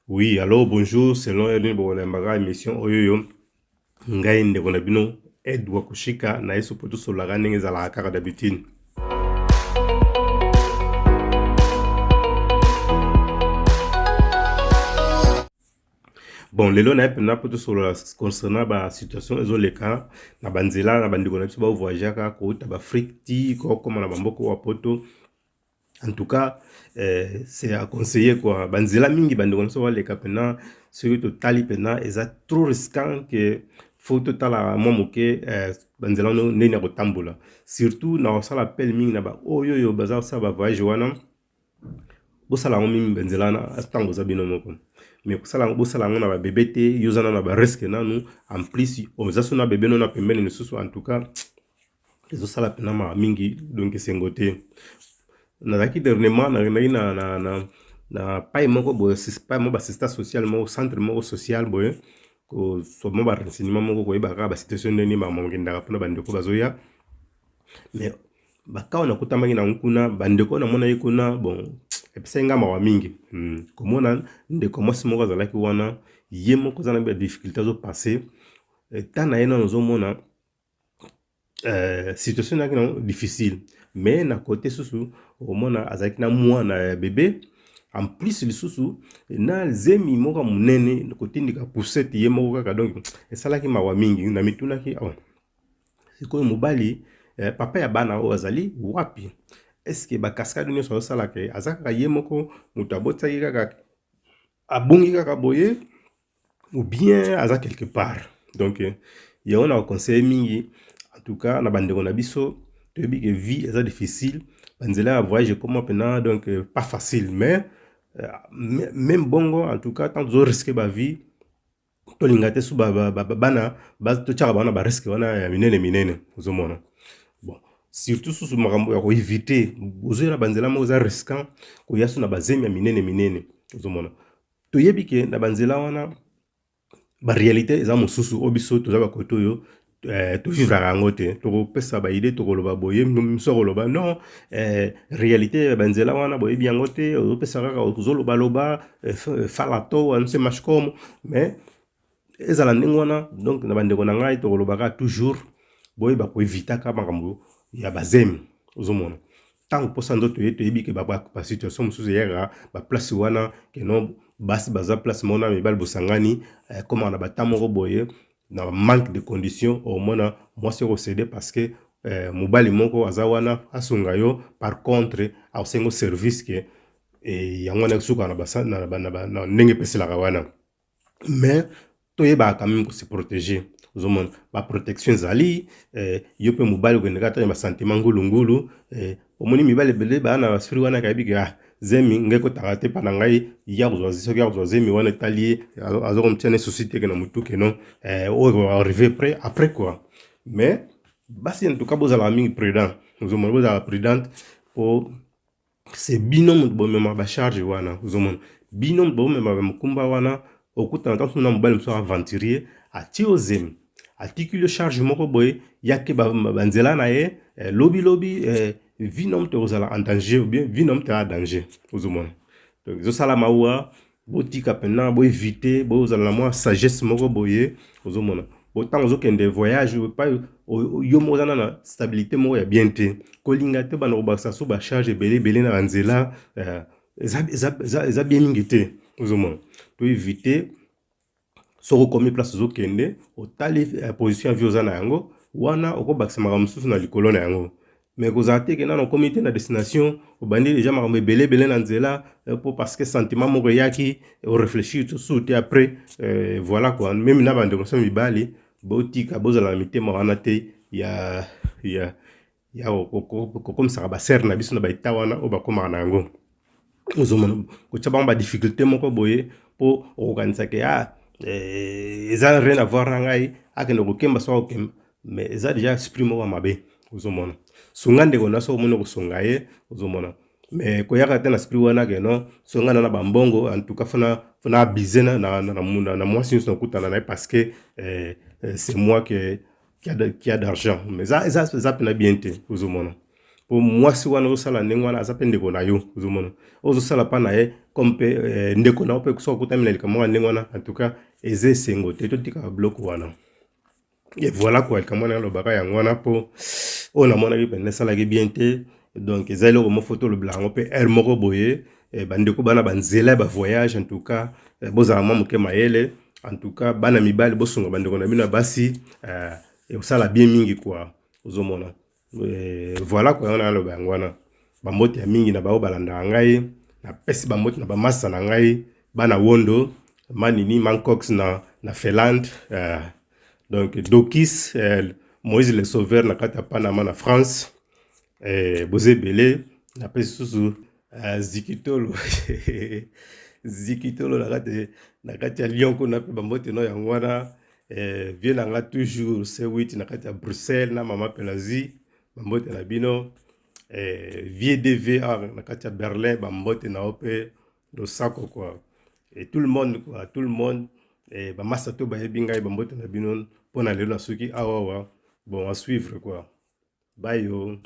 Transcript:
Oui, alors bonjour, selon Edwin Bolembaga émission Oyoyo, ngai ndeko na bino Edwa Kushika na yeso poto solaga ndenge ezalaka kaka d'habitude. Bon, lelo na ye mpena poto solola concernant ba situation ezoleka na banzela na bandeko na biso baovoyage kaka kouta baafrike ti kokoma na bamboka wa poto. En tout cas, c'est à conseiller quoi. Banzela mingi bandeko na biso baleka mpena soki totali mpena eza trop risquant que faut totala mwa moke banzela wana ndeni ya kotambola, surtout na kosala appel mingi na ba oyo baza kosala bavoyage wana bosala yango mingi banzela wana ntango oza bino moko, mais bosala yango na babebe te yo oza na bariske nanu en plus oza so na bebe no na pembeni lisusu. En tout cas ezosala mpena mawa mingi, donc esengo te. Nazalaki dernièrement na pai moko boye pai mo basista social moko centre moko social boye ko somo ba renseignement moko koyebaka ba situation ndeni bamongendaka mpona bandeko bazoya, mais bakao nakutamaki na nkuna bandeko namona ye kuna bon epesa nga mawa mingi. Komona ndeko mwasi moko azalaki wana ye moko aza na badifficulté azopase ta na ye nano ozomona situation naki na difficile, mais na côté susu omona azalaki na mwana bébé en plus lisusu na zemi moko munene kotindika poussette ye moko kaka, donc esalaki mawa mingi na mitunaki sikoyo mobali papa ya bana oyo azali wapi, est-ce que bakaskade nyonso azosalaka aza kaka ye moko moto abotaki kaka abongi kaka boye ou bien aza quelque part. Donc yango na conseil mingi en tout cas na bandeko na biso toyebi que vie eza difficile, banzela ya voyage comment pena, donc pas facile, mais même bongo en tout cas tant zo risquer ba vie tolinga te su bana totyaka bana ba risque wana ya minene ozomona. Bon, surtout susu makambo ya koevite ozoyela banzela moko eza risquant koya so na bazemi ya minene ozomona. Toyebi ke na banzela wana baréalité eza mosusu oyo biso toza bakote oyo tovivraka yango te, tokopesa baide tokoloba boye miso koloba non réalité ya banzela wana boyebi yango te, ozopesa kaka ozolobaloba fala to anse mashkomo, mais ezala ndenge wana. Donc na bandeko na ngai tokolobaka toujours boyeba koevitaka makambo ya bazemi ozomona. Tango posa nzoto ye toyebi ke basituation mosusu eyaka baplace wana keno basi baza place mona mibali bosangani koma na bata moko boye na manque de conditions omona mwasi okosede parce que mobali moko aza wana asunga yo, par contre akosengo service ke yango wana suka na ndenge epeselaka wana, mais toyebaka quand même kose protéger ozomona. Baprotection ezali yo mpe mobali okendeka ta basentiment ngulungulu omoni mibali ebele baa na basfri wana kayebi ke zemi ngai kotaka te mpa na ngai ya kozwa zemi wana etali ye azokomitia ne société ke na motu keno oyo arrive après quoi. Mais basi en tout cas bozalaka mingi prudent ozomona, bozalaka prudente po c'est bino moto bomema bacharge wana ozomona, bino moto bomema bamokumba wana okutana tanso na mobali mosu aventurier atie ozemi atikili yo charge moko boye yake banzela na ye lobi vinom te ozala en danger ou bien vinom te a danger ozomona. Donc ezosala mawa botika pena boevite bozala na mwa sagesse moko boye ozomona. Botango ozokende voyage pa yo moko oza na stabilité moko ya bien te kolinga te bana kobakisa so bacharge ebele na banzela eza bien mingi te ozomona. Toevite soko komi place ozokende otali position ya vie oza na yango wana okobakisa makambo mosusu na likolo na yango, mais kozala te ke nano okomi te na destination obandi deja makambo ebele na nzela po parce que sentiment moko eyaki orefléchir susu te après voilà quoi. Même na bandeko so mibali botika bozala na mitema wana te ya kokomisaka basere na biso na baeta wana oyo bakomaka na yango ozomona. Kotya bango badifficulté moko boye po okokanisake eza rien à voir na ngai akende kokemba so okemba, mais eza déjà esprit moko mabe ozomona. Sunga ndeko na so omona kosonga ye ozomona, mais koyaka te na esprit wana keno songa na bambongo en tout cas fona abize na mwasi nyonso nakutana na ye parce que c'est moi qui a d'argent, mais eza pena bien te ozomona. po mwasi wana ozosala ndenge wana aza mpe ndeko na yo ozomona ozosala mpa na ye comme mpe ndeko na yo mpe soki okutami na likambo wana ndenge wana en tout cas eza esengo te totika babiloko wana. Et voilà quoi, likambo wana alobaka yango wana mpo oyo namonaki mpenza esalaki bien te. Donc eza eloko mo foto olobela yango mpe ere moko boye bandeko bana banzela ya bavoyage en tout cas bozala mwa moke mayele en tout cas bana mibali bosunga bandeko na bino ya basi osala bien mingi quoi ozomona. Voilà quoi wana aloba yango wana bambote ya mingi na bao balandaka ngai napesi bambote na bamasa na ngai bana wondo manini mancox na Finlande donc Dokis Moïse le Sauveur na kati ya Panama na France boze belé napesi susu Zikitolo Zikitolo na kati ya Lyon kuna pe bambote no yango wana vie na nga toujours C8 na kati ya Bruxelles na mama Pelazi bambote na bino vie DVR na kati ya Berlin bambote na ope Losako quoi et tout le monde quoi tout le monde bamasa to bayebi ngai bambote na bino mpona lelo na soki awawa bon à suivre quoi bye yo.